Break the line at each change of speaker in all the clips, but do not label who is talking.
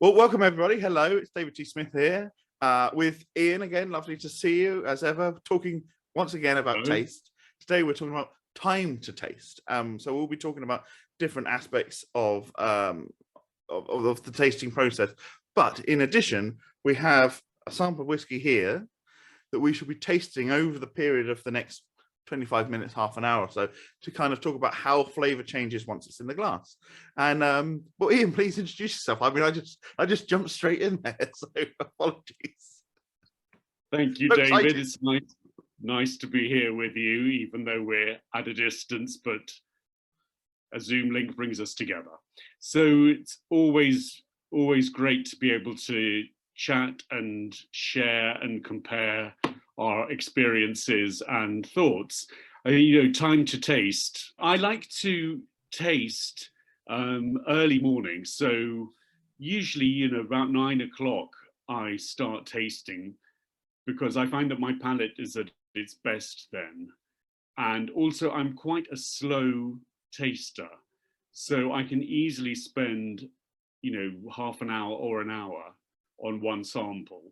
Well, welcome everybody. Hello, it's David T. Smith here with Ian again. Lovely to see you as ever. Talking once again about taste. Today we're talking about time to taste. So we'll be talking about different aspects of the tasting process. But in addition, we have a sample of whiskey here that we should be tasting over the period of the next 25 minutes, half an hour or so, to kind of talk about how flavor changes once it's in the glass. And well, Ian, please introduce yourself. I mean, I just jumped straight in there, so apologies.
Thank you, David. It's nice to be here with you, even though we're at a distance, but a Zoom link brings us together. So it's always great to be able to chat and share and compare our experiences and thoughts. Time to taste. I like to taste early morning. So usually, about 9 o'clock, I start tasting because I find that my palate is at its best then. And also I'm quite a slow taster. So I can easily spend, half an hour or an hour on one sample,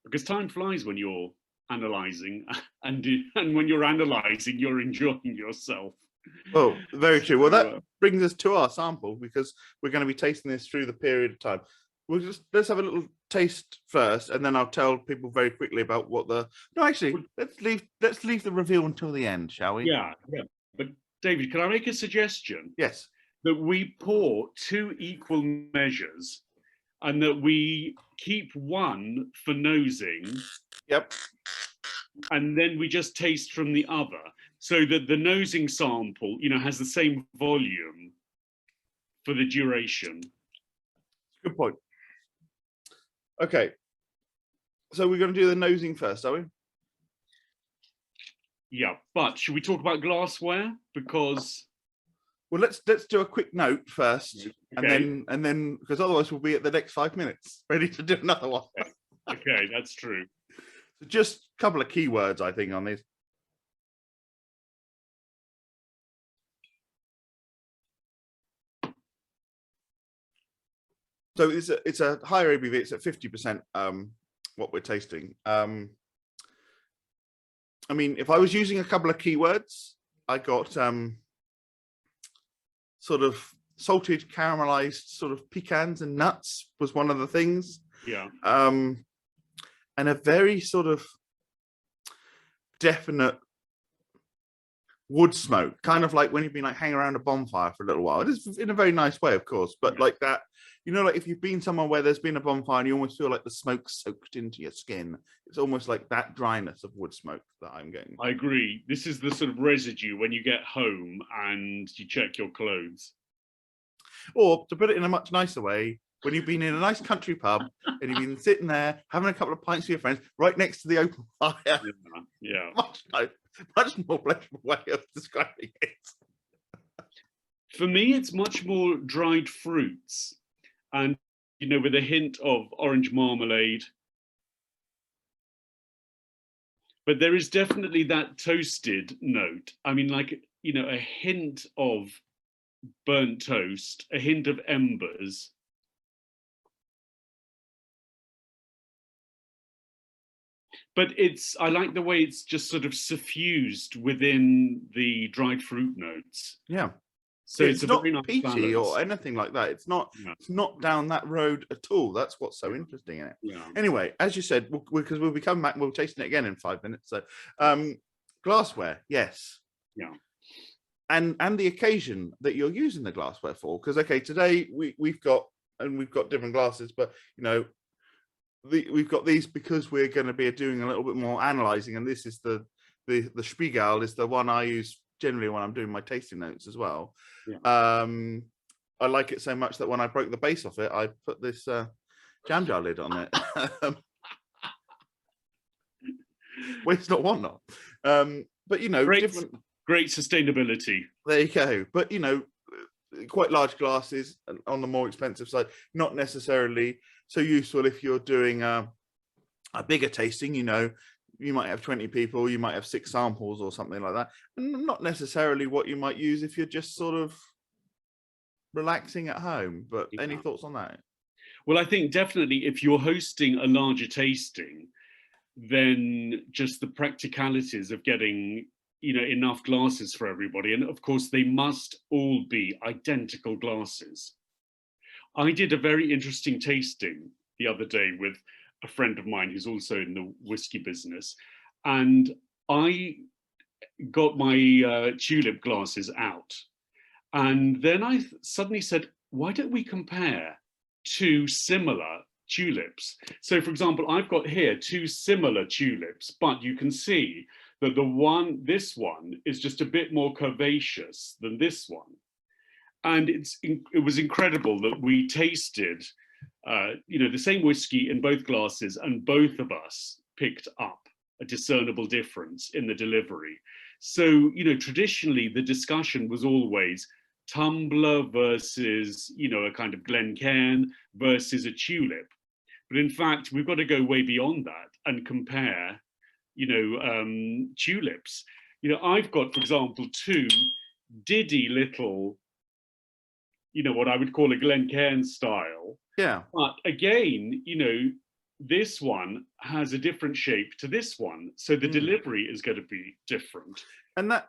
because time flies when you're analyzing, and when you're analyzing, you're enjoying yourself.
Oh, very true. Well, that brings us to our sample, because we're going to be tasting this through the period of time. Let's have a little taste first, and then I'll tell people very quickly about what let's leave the reveal until the end, shall we?
Yeah. But David, can I make a suggestion?
Yes.
That we pour 2 equal measures, and that we keep one for nosing.
Yep.
And then we just taste from the other, so that the nosing sample, has the same volume for the duration.
Good point. Okay. So we're going to do the nosing first, are we?
Yeah, but should we talk about glassware? Because
well, let's do a quick note first,
okay.
and then because otherwise we'll be at the next 5 minutes ready to do another one.
Okay, that's true.
So just a couple of keywords, I think, on these. So it's a higher ABV. It's at 50%. What we're tasting. I mean, if I was using a couple of keywords, I got sort of salted, caramelized, sort of pecans and nuts was one of the things.
Yeah.
And a very sort of definite wood smoke, kind of like when you've been like hanging around a bonfire for a little while. It is in a very nice way, of course, but like that, like if you've been somewhere where there's been a bonfire and you almost feel like the smoke soaked into your skin, it's almost like that dryness of wood smoke that I'm getting.
I agree. This is the sort of residue when you get home and you check your clothes.
Or to put it in a much nicer way, when you've been in a nice country pub and you've been sitting there having a couple of pints with your friends right next to the open fire.
Yeah.
Much more pleasurable way of describing it.
For me, it's much more dried fruits, and with a hint of orange marmalade. But there is definitely that toasted note. I mean, like, a hint of burnt toast, a hint of embers. But I like the way it's just sort of suffused within the dried fruit notes.
Yeah.
So
it's not
very nice
peaty
balance.
or anything like that. It's not down that road at all. That's what's so interesting in it.
Yeah.
Anyway, as you said, because we'll be coming back, we'll tasting it again in 5 minutes. So glassware, yes.
Yeah.
And the occasion that you're using the glassware for. Because today we've got different glasses, but we've got these because we're going to be doing a little bit more analyzing, and this is the Spiegel is the one I use generally when I'm doing my tasting notes as well.
Yeah.
I like it so much that when I broke the base off it, I put this jam jar lid on it. Well, it's not one not. But
great sustainability.
There you go. But quite large glasses on the more expensive side, not necessarily so useful if you're doing a bigger tasting. You might have 20 people, you might have 6 samples or something like that, and not necessarily what you might use if you're just sort of relaxing at home. But any thoughts on that?
Well, I think definitely if you're hosting a larger tasting, then just the practicalities of getting, you know, enough glasses for everybody. And of course, they must all be identical glasses. I did a very interesting tasting the other day with a friend of mine who's also in the whiskey business. And I got my tulip glasses out. And then I suddenly said, why don't we compare two similar tulips? So for example, I've got here two similar tulips, but you can see that this one is just a bit more curvaceous than this one. And it was incredible that we tasted, you know, the same whiskey in both glasses, and both of us picked up a discernible difference in the delivery. So, you know, traditionally the discussion was always tumbler versus, you know, a kind of Glencairn versus a tulip. But in fact, we've got to go way beyond that and compare, you know, tulips. You know, I've got, for example, two diddy little, you know, what I would call a Glencairn style.
Yeah.
But again, you know, this one has a different shape to this one. So the delivery is going to be different.
And that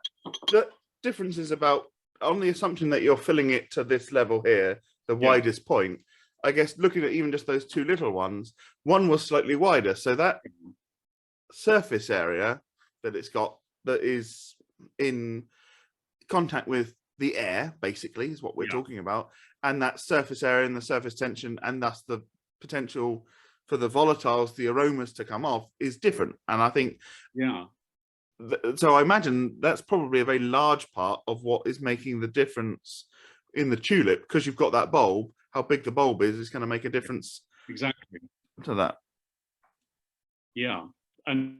the difference is about, on the assumption that you're filling it to this level here, the widest point, I guess looking at even just those two little ones, one was slightly wider. So that surface area that it's got that is in contact with the air, basically, is what we're talking about. And that surface area and the surface tension, and thus the potential for the volatiles, the aromas to come off, is different. And I think, so I imagine that's probably a very large part of what is making the difference in the tulip, because you've got that bulb. How big the bulb is going to make a difference.
Exactly.
To that.
Yeah. And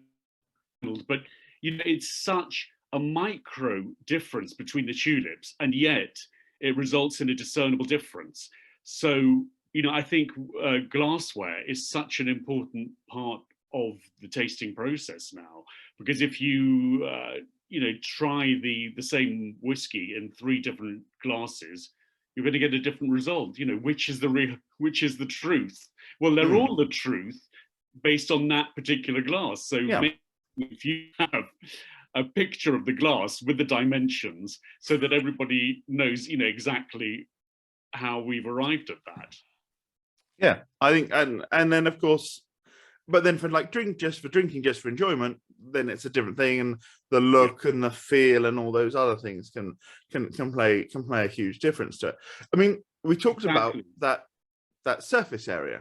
but you know, it's such a micro difference between the tulips, and yet it results in a discernible difference. So, you know, I think glassware is such an important part of the tasting process now, because if you you know, try the same whiskey in 3 different glasses, you're going to get a different result. You know, which is the truth? Well, they're all the truth based on that particular glass. So maybe if you have a picture of the glass with the dimensions, so that everybody knows, you know, exactly how we've arrived at that.
Yeah, I think, and then of course, but then for like drinking just for enjoyment, then it's a different thing, and the look and the feel and all those other things can play a huge difference to it. I mean, we talked about that surface area,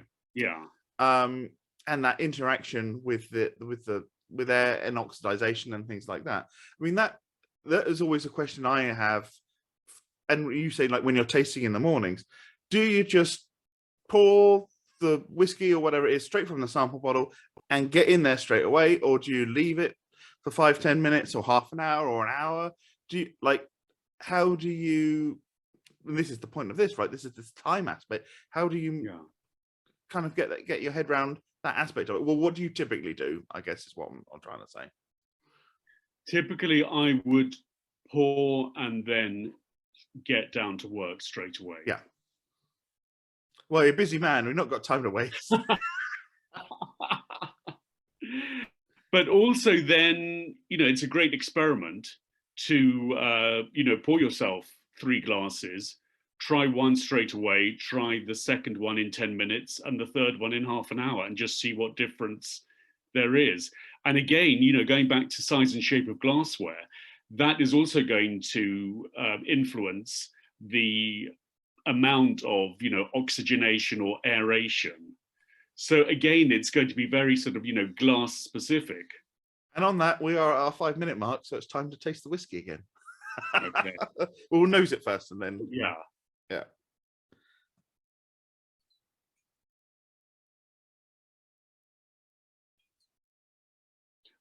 and that interaction with air and oxidization and things like that. I mean, that is always a question I have. And you say, like, when you're tasting in the mornings, do you just pour the whiskey or whatever it is straight from the sample bottle and get in there straight away, or do you leave it for 5-10 minutes or half an hour or an hour? Do you, like, how do you, and this is the point of this, right? This is this time aspect. How do you kind of get your head around that aspect of it? Well, what do you typically do, I guess, is what I'm trying to say.
Typically, I would pour and then get down to work straight away.
Yeah. Well, you're a busy man. We've not got time to waste.
But also then, you know, it's a great experiment to, you know, pour yourself 3 glasses, try one straight away, try the second one in 10 minutes and the third one in half an hour, and just see what difference there is. And again, you know, going back to size and shape of glassware, that is also going to influence the amount of, you know, oxygenation or aeration. So again, it's going to be very sort of, you know, glass specific.
And on that, we are at our 5-minute mark, so it's time to taste the whiskey again.
Okay.
We'll nose it first and then.
Yeah.
Yeah.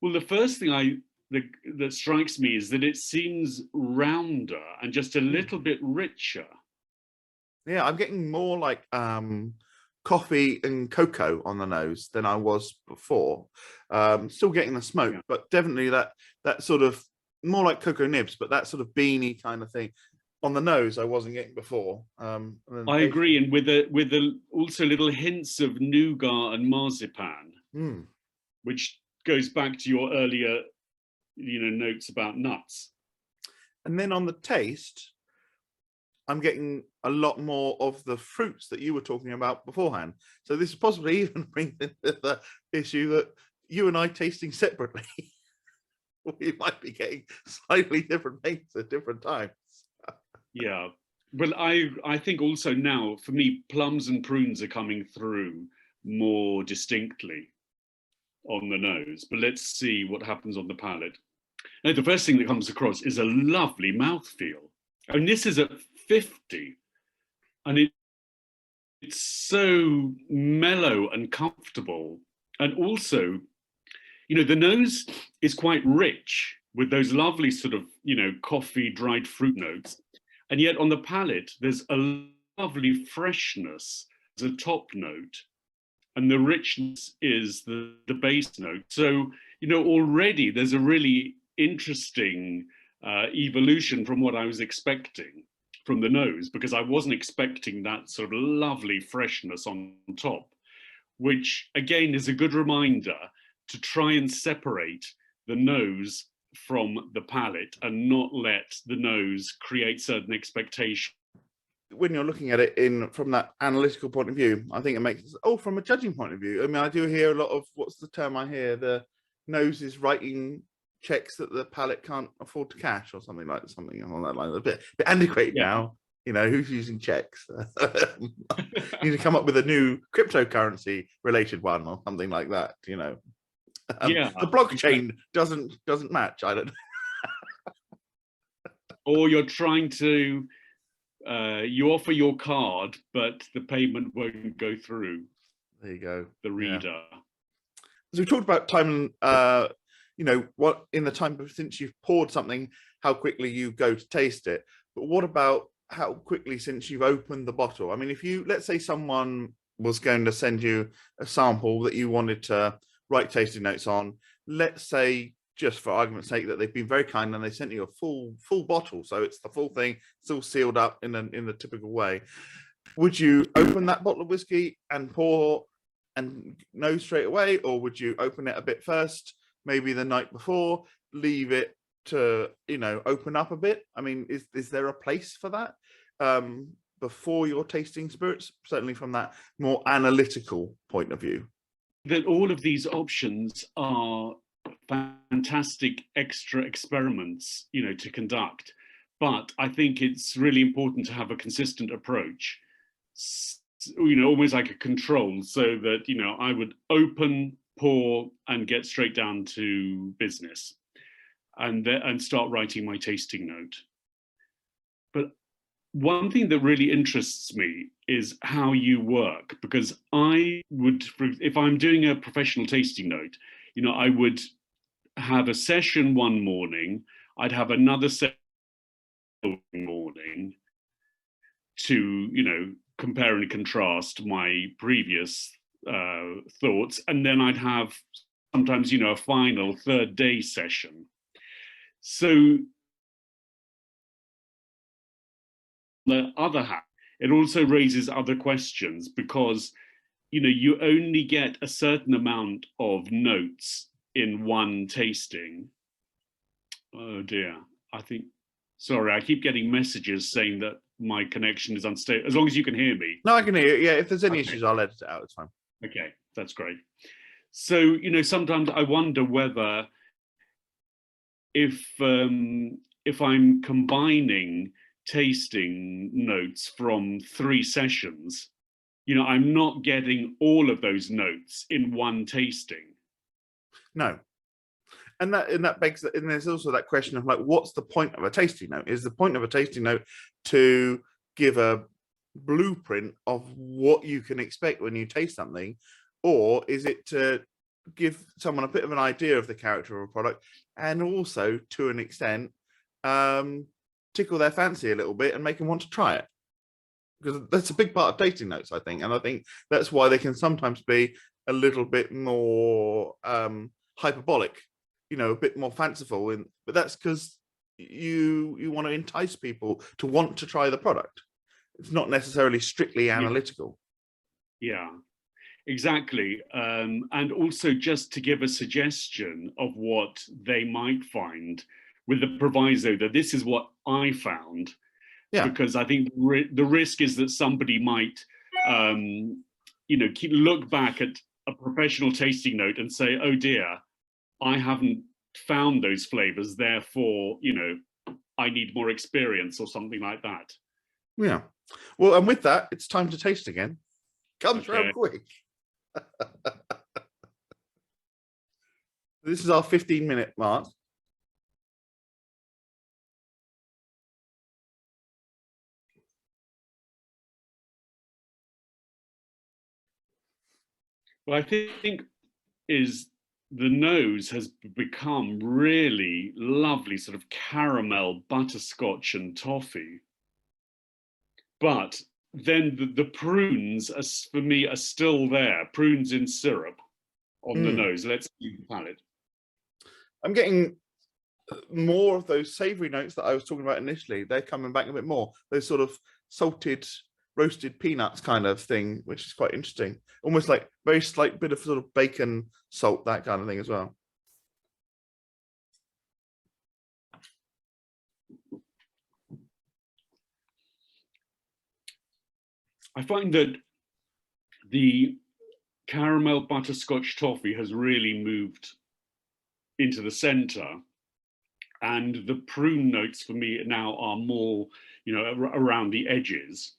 Well, the first thing that strikes me is that it seems rounder and just a little bit richer.
Yeah, I'm getting more like coffee and cocoa on the nose than I was before. Still getting the smoke, but definitely that sort of more like cocoa nibs, but that sort of beany kind of thing. on the nose I wasn't getting before.
I agree, and with also little hints of nougat and marzipan, which goes back to your earlier, notes about nuts.
And then on the taste, I'm getting a lot more of the fruits that you were talking about beforehand. So this possibly even brings in the issue that you and I tasting separately, we might be getting slightly different things at different times.
Yeah. Well, I think also now, for me, plums and prunes are coming through more distinctly on the nose. But let's see what happens on the palate. Now, the first thing that comes across is a lovely mouthfeel. I mean, this is at 50, and it's so mellow and comfortable. And also, the nose is quite rich with those lovely sort of, coffee, dried fruit notes. And yet on the palate, there's a lovely freshness as a top note, and the richness is the base note. So, already there's a really interesting evolution from what I was expecting from the nose, because I wasn't expecting that sort of lovely freshness on top, which again is a good reminder to try and separate the nose from the palate and not let the nose create certain expectations.
When you're looking at it from that analytical point of view, I think it makes from a judging point of view. I mean, I do hear a lot of, what's the term I hear? The nose is writing checks that the palate can't afford to cash, or something on that line. A bit antiquated now. Who's using checks? You need to come up with a new cryptocurrency related one or something like that. The blockchain doesn't match. I don't know.
Or you're trying to you offer your card, but the payment won't go through.
There you go.
The reader.
Yeah. So we talked about time, what in the time since you've poured something, how quickly you go to taste it. But what about how quickly since you've opened the bottle? I mean, let's say someone was going to send you a sample that you wanted to write tasting notes on, let's say, just for argument's sake, that they've been very kind and they sent you a full bottle, so it's the full thing, it's all sealed up in the typical way. Would you open that bottle of whiskey and pour and nose straight away, or would you open it a bit first, maybe the night before, leave it to open up a bit? I mean, is there a place for that before you're tasting spirits, certainly from that more analytical point of view?
That all of these options are fantastic extra experiments, to conduct. But I think it's really important to have a consistent approach, almost like a control, so that, I would open, pour, and get straight down to business, and start writing my tasting note. But one thing that really interests me is how you work, because I would, if I'm doing a professional tasting note, I would have a session one morning, I'd have another session morning to, compare and contrast my previous thoughts, and then I'd have sometimes, a final third day session. So the other hand, it also raises other questions, because you only get a certain amount of notes in one tasting. Oh dear, sorry, I keep getting messages saying that my connection is unstable. As long as you can hear me.
No, I can hear you. Yeah, if there's any issues, I'll edit it out. It's fine.
Okay, that's great. So, sometimes I wonder whether if I'm combining tasting notes from 3 sessions, I'm not getting all of those notes in one tasting.
No. And that begs that, and there's also that question of what's the point of a tasting note? Is the point of a tasting note to give a blueprint of what you can expect when you taste something, or is it to give someone a bit of an idea of the character of a product, and also to an extent tickle their fancy a little bit and make them want to try it? Because that's a big part of tasting notes, I think, and I think that's why they can sometimes be a little bit more hyperbolic, a bit more fanciful. But that's because you want to entice people to want to try the product. It's not necessarily strictly analytical.
Yeah, exactly. And also just to give a suggestion of what they might find, with the proviso that this is what I found.
Yeah.
Because I think the risk is that somebody might, look back at a professional tasting note and say, oh dear, I haven't found those flavors, therefore, I need more experience or something like that.
Yeah. Well, and with that, it's time to taste again. Comes round quick. This is our 15-minute mark.
Well, I think the nose has become really lovely, sort of caramel, butterscotch and toffee. But then the prunes, for me, are still there. Prunes in syrup on the nose. Let's see the palate.
I'm getting more of those savoury notes that I was talking about initially. They're coming back a bit more. Those sort of salted, roasted peanuts kind of thing, which is quite interesting. Almost like very slight bit of sort of bacon salt, that kind of thing as well.
I find that the caramel butterscotch toffee has really moved into the center, and the prune notes for me now are more, around the edges.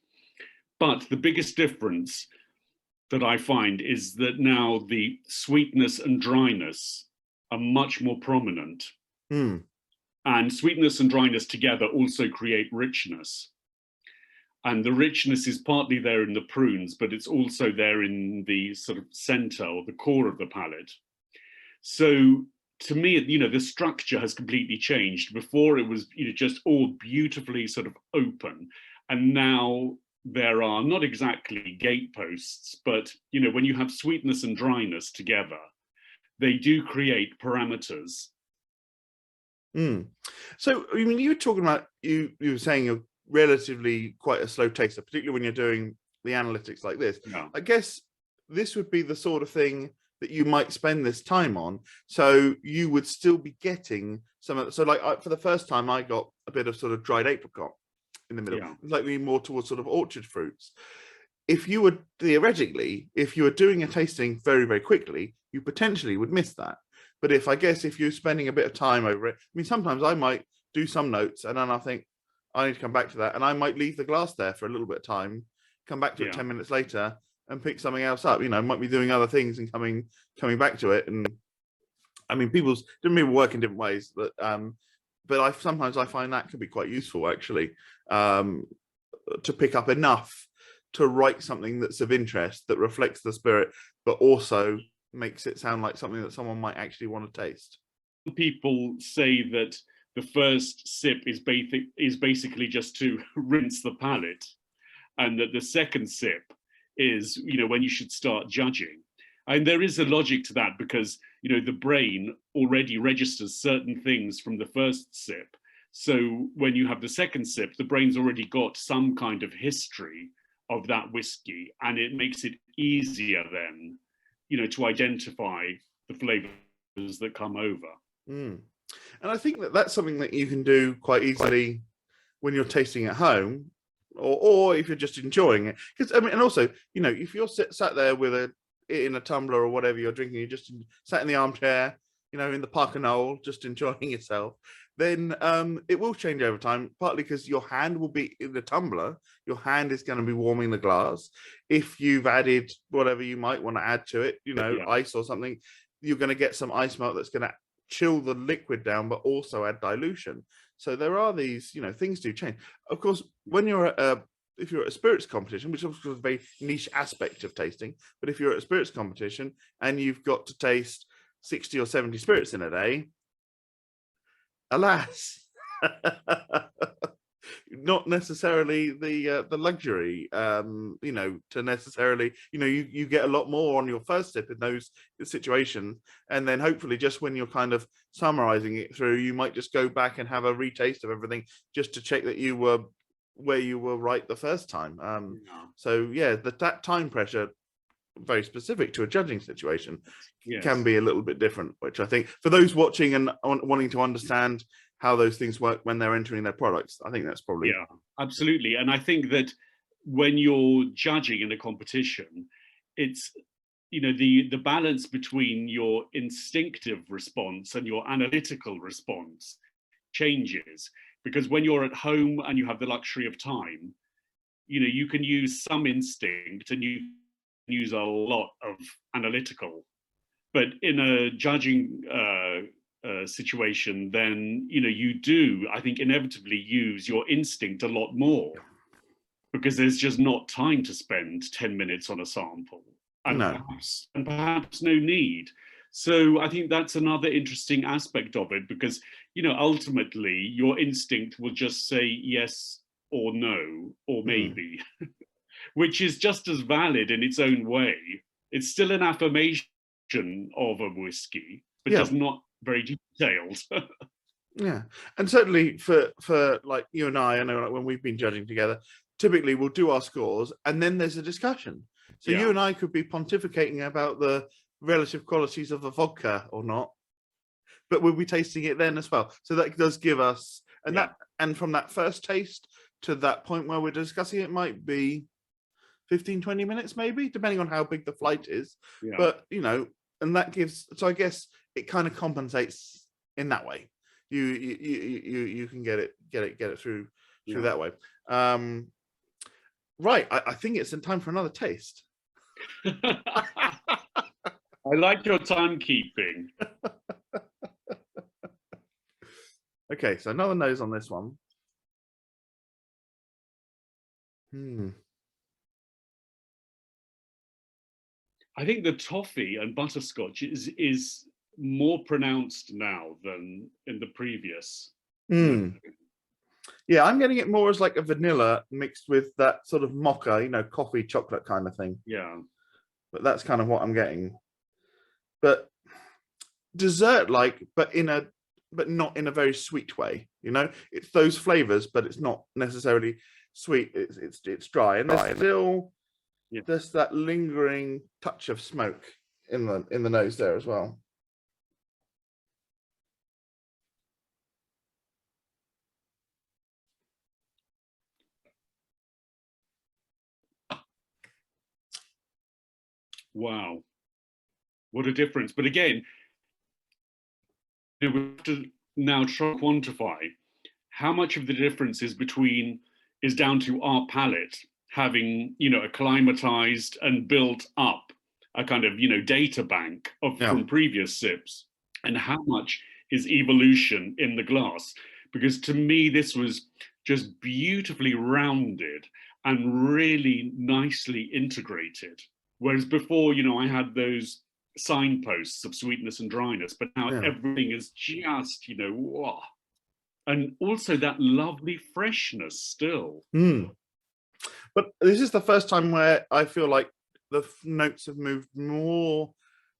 But the biggest difference that I find is that now the sweetness and dryness are much more prominent. And sweetness and dryness together also create richness. And the richness is partly there in the prunes, but it's also there in the sort of center or the core of the palate. So to me, the structure has completely changed. Before it was, just all beautifully sort of open. And now there are not exactly gateposts, but, when you have sweetness and dryness together, they do create parameters.
So, I mean, you were talking about, you were saying you're relatively quite a slow taster, particularly when you're doing the analytics like this.
Yeah.
I guess this would be the sort of thing that you might spend this time on. So you would still be getting some of, so like for the first time, I got a bit of sort of dried apricot in the middle, slightly more towards sort of orchard fruits. If you were theoretically, if you were doing a tasting very, very quickly, you potentially would miss that. But if you're spending a bit of time over it, I mean, sometimes I might do some notes and then I think I need to come back to that. And I might leave the glass there for a little bit of time, come back to it 10 minutes later and pick something else up. Might be doing other things and coming back to it. And I mean, different people work in different ways, but sometimes I find that can be quite useful actually, to pick up enough to write something that's of interest, that reflects the spirit, but also makes it sound like something that someone might actually want to taste.
People say that the first sip is basically just to rinse the palate, and that the second sip is, when you should start judging. And there is a logic to that because, the brain already registers certain things from the first sip. So when you have the second sip, the brain's already got some kind of history of that whiskey, and it makes it easier then, to identify the flavors that come over.
And I think that that's something that you can do quite easily when you're tasting at home, or if you're just enjoying it. Because I mean, and also, if you're sat there with in a tumbler or whatever you're drinking, you just sat in the armchair, in the Park and Knoll, just enjoying yourself, then it will change over time, partly because your hand will be in the tumbler, your hand is going to be warming the glass. If you've added whatever you might want to add to it, ice or something, you're going to get some ice melt that's going to chill the liquid down, but also add dilution. So there are these, things do change. Of course, when you're if you're at a spirits competition, which is a very niche aspect of tasting, but if you're at a spirits competition and you've got to taste 60 or 70 spirits in a day, alas, not necessarily the luxury, you know, to necessarily, you know, you get a lot more on your first sip in those situations, and then hopefully just when you're kind of summarizing it through, you might just go back and have a retaste of everything just to check that you were where you were right the first time. So yeah, that time pressure, very specific to a judging situation, can be a little bit different, which I think for those watching and wanting to understand how those things work when they're entering their products, I think that's probably
absolutely. And I think that when you're judging in a competition, it's, you know, the balance between your instinctive response and your analytical response changes, because when you're at home and you have the luxury of time, you know, you can use some instinct and you can use a lot of analytical, but in a judging situation, then, you know, you do, I think, inevitably use your instinct a lot more, because there's just not time to spend 10 minutes on a sample, and perhaps no need. So I think that's another interesting aspect of it, because, you know, ultimately your instinct will just say yes or no or maybe, which is just as valid in its own way. It's still an affirmation of a whiskey, but just not very detailed.
And certainly for like you and I know, like when we've been judging together, typically we'll do our scores and then there's a discussion. So you and I could be pontificating about the relative qualities of a vodka or not, but we'll be tasting it then as well. So that does give us, and that, and from that first taste to that point where we're discussing it might be 15-20 minutes maybe, depending on how big the flight is. But you know, and that gives, so I guess it kind of compensates in that way. You can get it through that way. Right, I think it's in time for another taste.
I like your timekeeping.
Okay, so another nose on this one.
I think the toffee and butterscotch is more pronounced now than in the previous.
Yeah, I'm getting it more as like a vanilla mixed with that sort of mocha, you know, coffee chocolate kind of thing. But that's kind of what I'm getting. But dessert like, but not in a very sweet way, you know. It's those flavors, but it's not necessarily sweet. It's dry, and there's still just that lingering touch of smoke in the nose there as well.
Wow, what a difference. But again, you know, we have to now try to quantify how much of the difference is down to our palate having, you know, acclimatized and built up a kind of, you know, data bank from previous sips, and how much is evolution in the glass. Because to me, this was just beautifully rounded and really nicely integrated. Whereas before, you know, I had those signposts of sweetness and dryness, but now everything is just, you know, wow. And also that lovely freshness still.
But this is the first time where I feel like the notes have moved more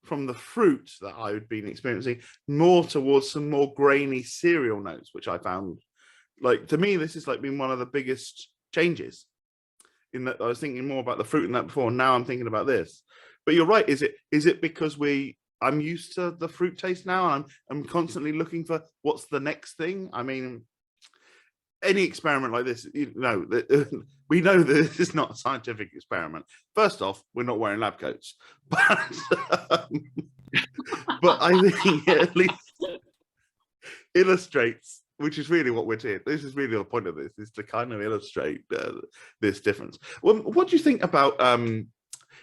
from the fruit that I've been experiencing, more towards some more grainy cereal notes, which I found, like, to me, this has like been one of the biggest changes. In that I was thinking more about the fruit in that before, and now I'm thinking about this. But you're right. Is it because I'm used to the fruit taste now, and I'm constantly looking for what's the next thing? I mean, any experiment like this, you know, we know that this is not a scientific experiment. First off, we're not wearing lab coats, but I think it at least illustrates, which is really what we're doing. This is really the point of this, is to kind of illustrate this difference. Well, what do you think about?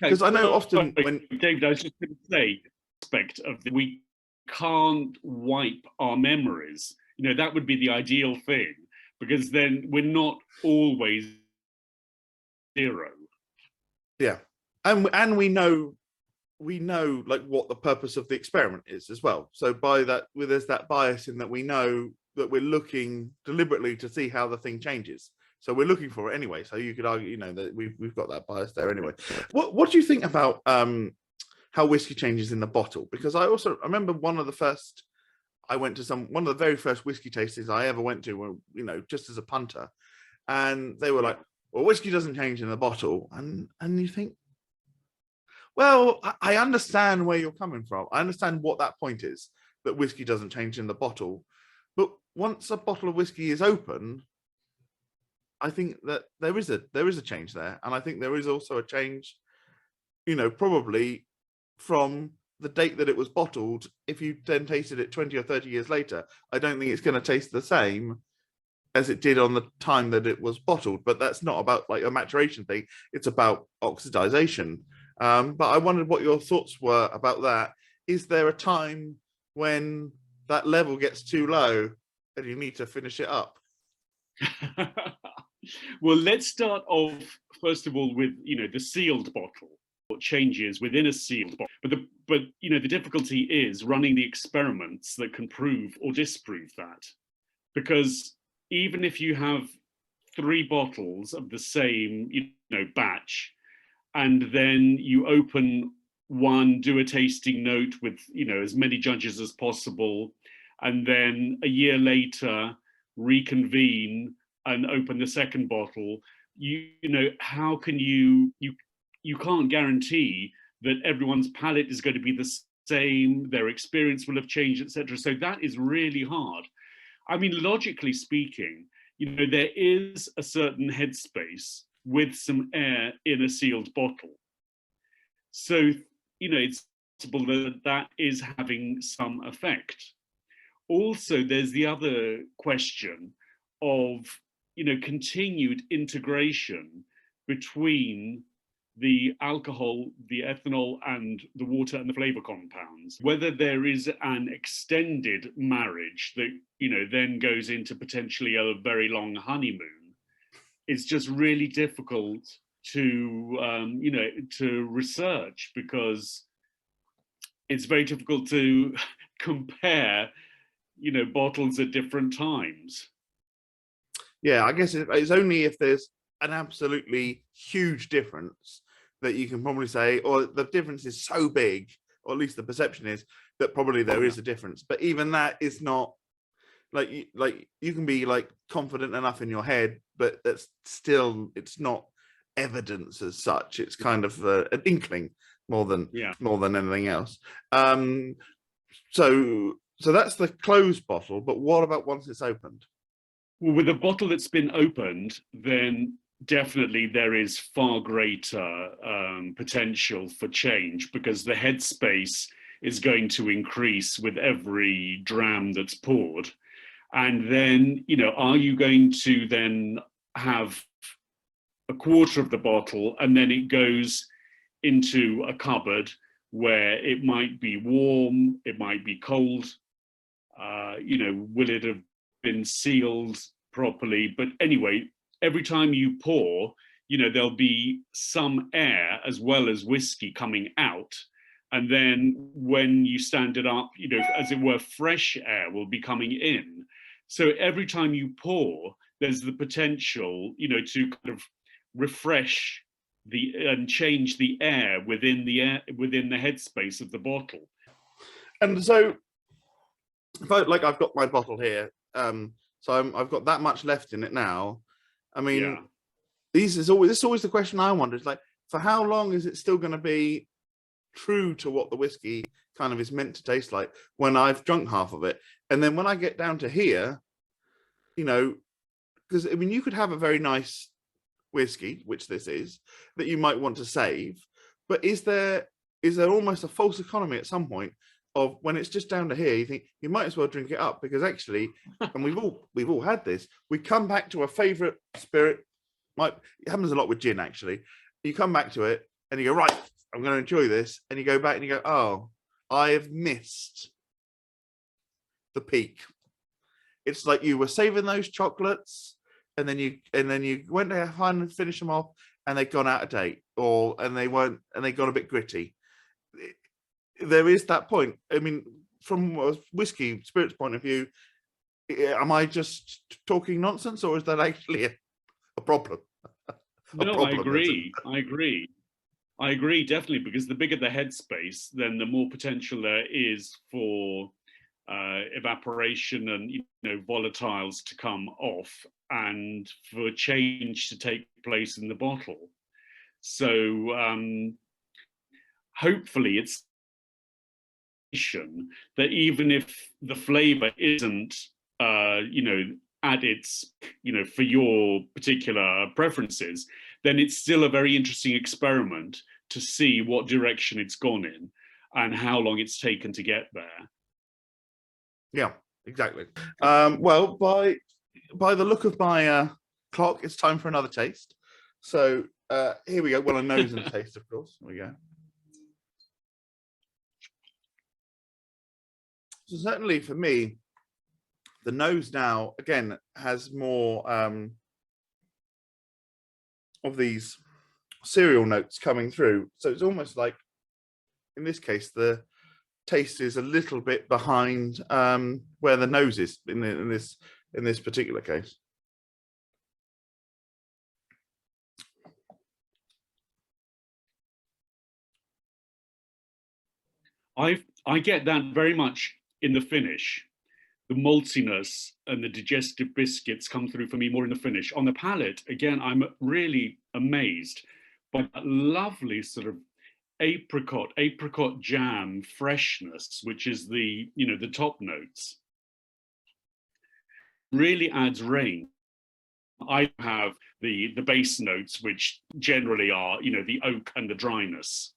Because I know often when
David, I was just going to say, aspect of we can't wipe our memories. You know, that would be the ideal thing, because then we're not always zero.
Yeah, and we know like what the purpose of the experiment is as well. So by that, there's that bias in that we know that we're looking deliberately to see how the thing changes. So we're looking for it anyway. So you could argue, that we've got that bias there anyway. What do you think about how whiskey changes in the bottle? Because I remember one of the very first whiskey tastings I ever went to, just as a punter, and they were like, "Well, whiskey doesn't change in the bottle," and you think, well, I understand where you're coming from. I understand what that point is, that whiskey doesn't change in the bottle, but once a bottle of whiskey is open, I think that there is a change there, and I think there is also a change, probably from the date that it was bottled. If you then tasted it 20 or 30 years later, I don't think it's going to taste the same as it did on the time that it was bottled. But that's not about like a maturation thing; it's about oxidization. But I wondered what your thoughts were about that. Is there a time when that level gets too low and you need to finish it up?
Well, let's start off first of all with the sealed bottle. What changes within a sealed bottle? But the difficulty is running the experiments that can prove or disprove that, because even if you have 3 bottles of the same batch, and then you open one, do a tasting note with as many judges as possible, and then a year later reconvene and open the second bottle, how can you can't guarantee that everyone's palate is going to be the same, their experience will have changed, etc. So that is really hard. I mean, logically speaking, there is a certain headspace with some air in a sealed bottle. So, it's possible that is having some effect. Also, there's the other question of continued integration between the alcohol, the ethanol, and the water and the flavor compounds. Whether there is an extended marriage that then goes into potentially a very long honeymoon is just really difficult to to research, because it's very difficult to compare bottles at different times.
Yeah, I guess it's only if there's an absolutely huge difference that you can probably say, or the difference is so big, or at least the perception is that probably there is a difference. But even that is not like you can be like confident enough in your head, but it's not evidence as such. It's kind of an inkling more than anything else. So that's the closed bottle. But what about once it's opened?
Well, with a bottle that's been opened, then definitely there is far greater potential for change, because the headspace is going to increase with every dram that's poured. And then, are you going to then have a quarter of the bottle and then it goes into a cupboard where it might be warm, it might be cold, will it have been sealed properly? But anyway, every time you pour, there'll be some air as well as whiskey coming out. And then when you stand it up, as it were, fresh air will be coming in. So every time you pour, there's the potential, to kind of refresh and change the air within the headspace of the bottle.
And so, if I've got my bottle here, so I've got that much left in it now. I mean, this is always the question I wonder. It's like, for how long is it still going to be true to what the whiskey kind of is meant to taste like when I've drunk half of it? And then when I get down to here, because I mean, you could have a very nice whiskey, which this is, that you might want to save, but is there almost a false economy at some point of when it's just down to here, you think you might as well drink it up, because actually, and we've all had this, we come back to a favorite spirit. It happens a lot with gin, actually. You come back to it and you go, right, I'm going to enjoy this, and you go back and you go, oh, I have missed the peak. It's like you were saving those chocolates, and then you went to find and finish them off, and they'd gone out of date, and they got a bit gritty. There is that point. I mean, from a whiskey spirits point of view, Am I just talking nonsense, or is that actually a problem?
No, I agree. I agree, definitely, because the bigger the headspace, then the more potential there is for evaporation and volatiles to come off, and for change to take place in the bottle. So hopefully it's that even if the flavor isn't at its for your particular preferences, then it's still a very interesting experiment to see what direction it's gone in and how long it's taken to get there.
Yeah, exactly. Well, by the look of my clock, it's time for another taste. So here we go. Well, a nose and taste, of course. Here we go. So certainly for me, the nose now again has more of these cereal notes coming through. So it's almost like, in this case, the taste is a little bit behind where the nose is in this particular case.
I get that very much in the finish. The maltiness and the digestive biscuits come through for me more in the finish. On the palate, again, I'm really amazed by that lovely sort of apricot jam freshness, which is the top notes. Really adds range. I have the base notes, which generally are the oak and the dryness.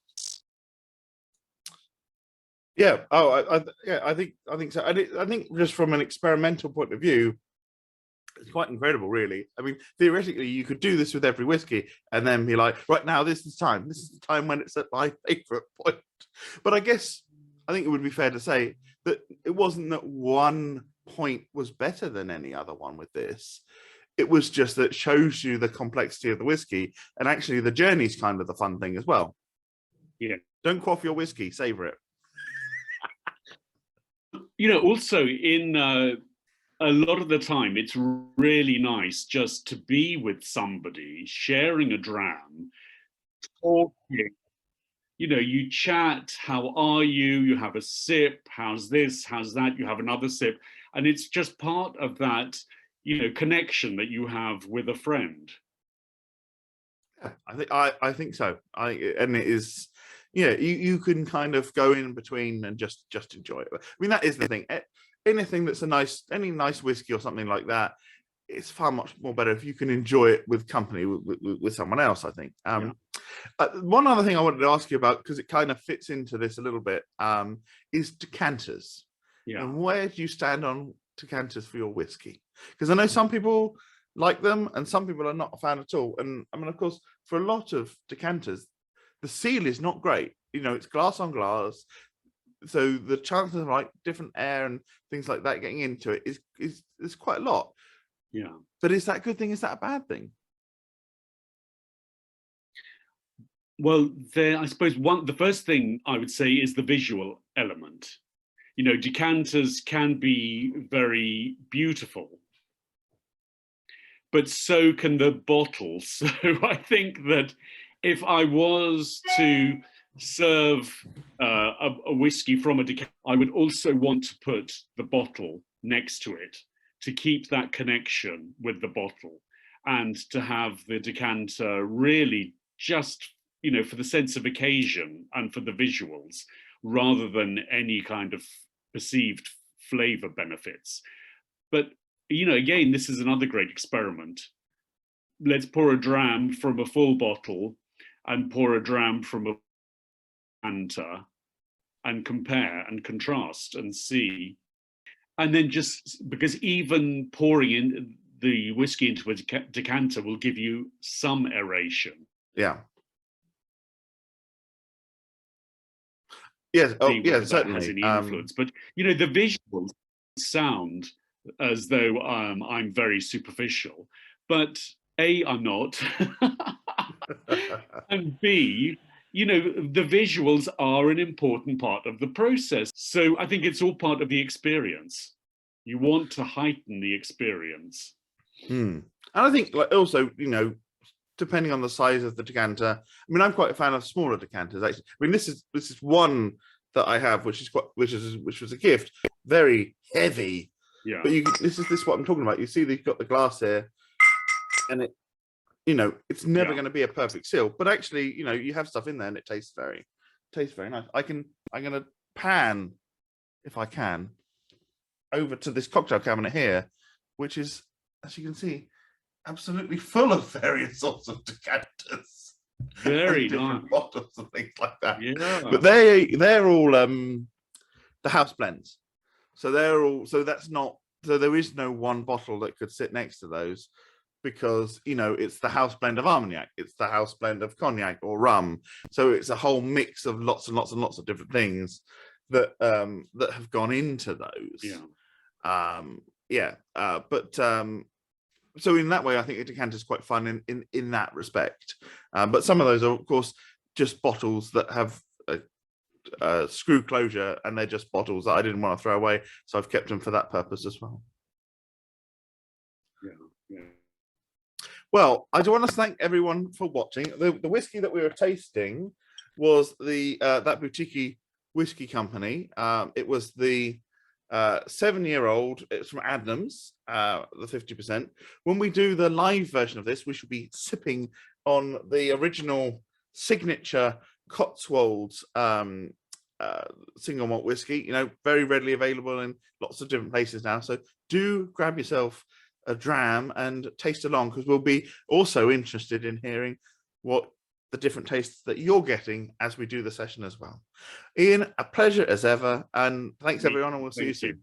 Yeah. Oh, I think so. I think just from an experimental point of view, it's quite incredible, really. I mean, theoretically, you could do this with every whiskey and then be like, right now, this is the time when it's at my favorite point. But I think it would be fair to say that it wasn't that one point was better than any other one with this. It was just that it shows you the complexity of the whiskey, and actually the journey's kind of the fun thing as well.
Yeah.
Don't quaff your whiskey, savor it.
Also in a lot of the time, it's really nice just to be with somebody, sharing a dram, talking. You chat, how are you? You have a sip, how's this, how's that? You have another sip. And it's just part of that, connection that you have with a friend.
I think so. And it is, you can kind of go in between and just enjoy it. I mean, that is the thing. Anything that's any nice whiskey or something like that, it's far much more better if you can enjoy it with company with someone else, I think. One other thing I wanted to ask you about, because it kind of fits into this a little bit, is decanters.
Yeah.
And where do you stand on decanters for your whiskey? Because I know some people like them and some people are not a fan at all. And I mean, of course, for a lot of decanters, the seal is not great. It's glass on glass. So the chances of like different air and things like that getting into it is quite a lot.
Yeah.
But is that a good thing? Is that a bad thing?
Well, I suppose the first thing I would say is the visual element. Decanters can be very beautiful, but so can the bottles. So I think that if I was to serve a whiskey from a decanter, I would also want to put the bottle next to it to keep that connection with the bottle, and to have the decanter really just, for the sense of occasion and for the visuals, rather than any kind of perceived flavor benefits. But, again, this is another great experiment. Let's pour a dram from a full bottle and pour a dram from a decanter and compare and contrast and see. And then just because even pouring in the whiskey into a decanter will give you some aeration.
Yeah. Yes. Oh, yeah, certainly.
Has any influence. But, the visuals sound as though I'm very superficial. But A, I'm not. And B, the visuals are an important part of the process. So I think it's all part of the experience. You want to heighten the experience.
And I think, like, also, you know, depending on the size of the decanter. I mean, I'm quite a fan of smaller decanters. Actually, I mean, this is one that I have, which was a gift, very heavy.
Yeah.
But this is what I'm talking about. You see, they've got the glass here, and it, you know, it's never going to be a perfect seal. But actually, you know, you have stuff in there, and it tastes very nice. I'm going to pan, if I can, over to this cocktail cabinet here, which is, as you can see, absolutely full of various sorts of decanters.
Very
different
nice.
bottles and things like that.
Yeah.
But they're all the house blends. So they're all, so there is no one bottle that could sit next to those, because, you know, it's the house blend of Armagnac, it's the house blend of cognac or rum. So it's a whole mix of lots and lots and lots of different things that that have gone into those. So in that way, I think a decanter is quite fun in that respect. But some of those are, of course, just bottles that have a screw closure, and they're just bottles that I didn't want to throw away, so I've kept them for that purpose as well.
Yeah.
Well, I do want to thank everyone for watching. The whiskey that we were tasting was the that boutique whiskey company. It was the 7-year-old. It's from Adnams, the 50%. When we do the live version of this, we should be sipping on the original signature Cotswolds single malt whiskey. You know, very readily available in lots of different places now. So do grab yourself a dram and taste along, because we'll be also interested in hearing what the different tastes that you're getting as we do the session as well. Ian, a pleasure as ever, and thanks everyone, and we'll see you soon.